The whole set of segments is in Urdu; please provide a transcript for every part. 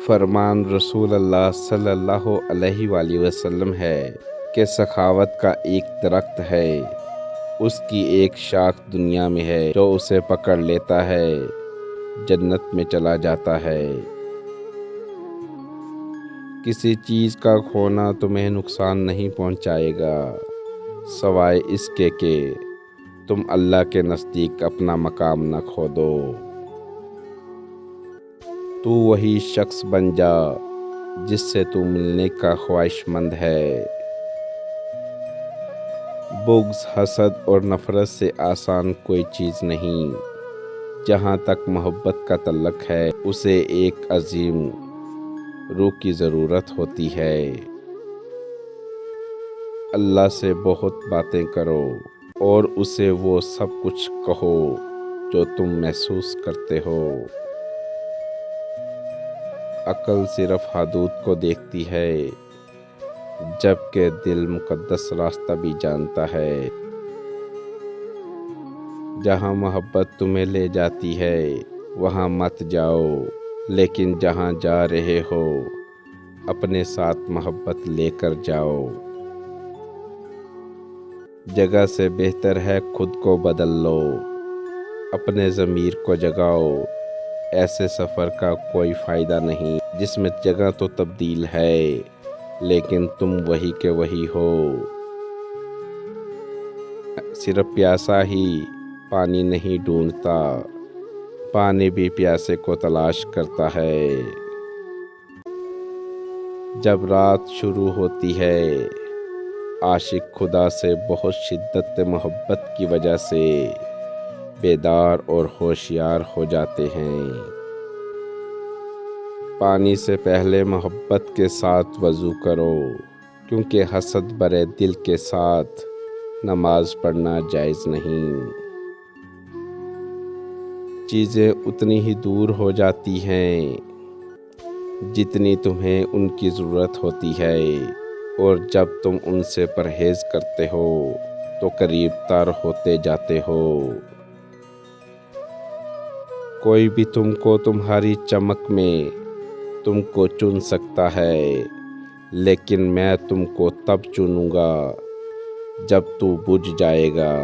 فرمان رسول اللہ صلی اللہ علیہ وآلہ وسلم ہے کہ سخاوت کا ایک درخت ہے، اس کی ایک شاخ دنیا میں ہے، جو اسے پکڑ لیتا ہے جنت میں چلا جاتا ہے۔ کسی چیز کا کھونا تمہیں نقصان نہیں پہنچائے گا سوائے اس کے کہ تم اللہ کے نزدیک اپنا مقام نہ کھو دو۔ تو وہی شخص بن جا جس سے تو ملنے کا خواہش مند ہے۔ بغض، حسد اور نفرت سے آسان کوئی چیز نہیں۔ جہاں تک محبت کا تعلق ہے اسے ایک عظیم روح کی ضرورت ہوتی ہے۔ اللہ سے بہت باتیں کرو اور اسے وہ سب کچھ کہو جو تم محسوس کرتے ہو۔ عقل صرف حدود کو دیکھتی ہے جبکہ دل مقدس راستہ بھی جانتا ہے۔ جہاں محبت تمہیں لے جاتی ہے وہاں مت جاؤ، لیکن جہاں جا رہے ہو اپنے ساتھ محبت لے کر جاؤ۔ جگہ سے بہتر ہے خود کو بدل لو، اپنے ضمیر کو جگاؤ۔ ایسے سفر کا کوئی فائدہ نہیں جس میں جگہ تو تبدیل ہے لیکن تم وہی کے وہی ہو۔ صرف پیاسا ہی پانی نہیں ڈھونڈتا، پانی بھی پیاسے کو تلاش کرتا ہے۔ جب رات شروع ہوتی ہے عاشق خدا سے بہت شدت محبت کی وجہ سے بیدار اور ہوشیار ہو جاتے ہیں۔ پانی سے پہلے محبت کے ساتھ وضو کرو، کیونکہ حسد بھرے دل کے ساتھ نماز پڑھنا جائز نہیں۔ چیزیں اتنی ہی دور ہو جاتی ہیں جتنی تمہیں ان کی ضرورت ہوتی ہے، اور جب تم ان سے پرہیز کرتے ہو تو قریب تر ہوتے جاتے ہو۔ کوئی بھی تم کو تمہاری چمک میں تم کو چن سکتا ہے، لیکن میں تم کو تب چنوں گا جب تو بجھ جائے گا۔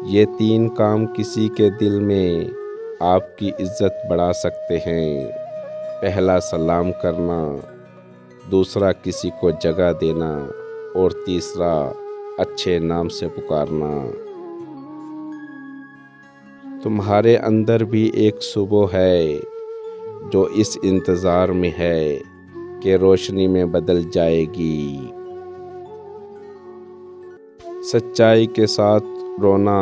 یہ 3 کام کسی کے دل میں آپ کی عزت بڑھا سکتے ہیں۔ پہلا سلام کرنا، دوسرا کسی کو جگہ دینا، اور تیسرا اچھے نام سے پکارنا۔ تمہارے اندر بھی ایک صبح ہے جو اس انتظار میں ہے کہ روشنی میں بدل جائے گی۔ سچائی کے ساتھ رونا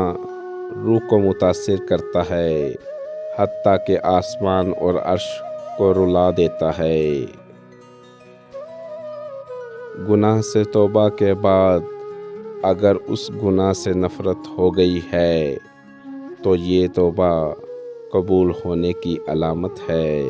روح کو متاثر کرتا ہے، حتیٰ کہ آسمان اور عرش کو رلا دیتا ہے۔ گناہ سے توبہ کے بعد اگر اس گناہ سے نفرت ہو گئی ہے تو یہ توبہ قبول ہونے کی علامت ہے۔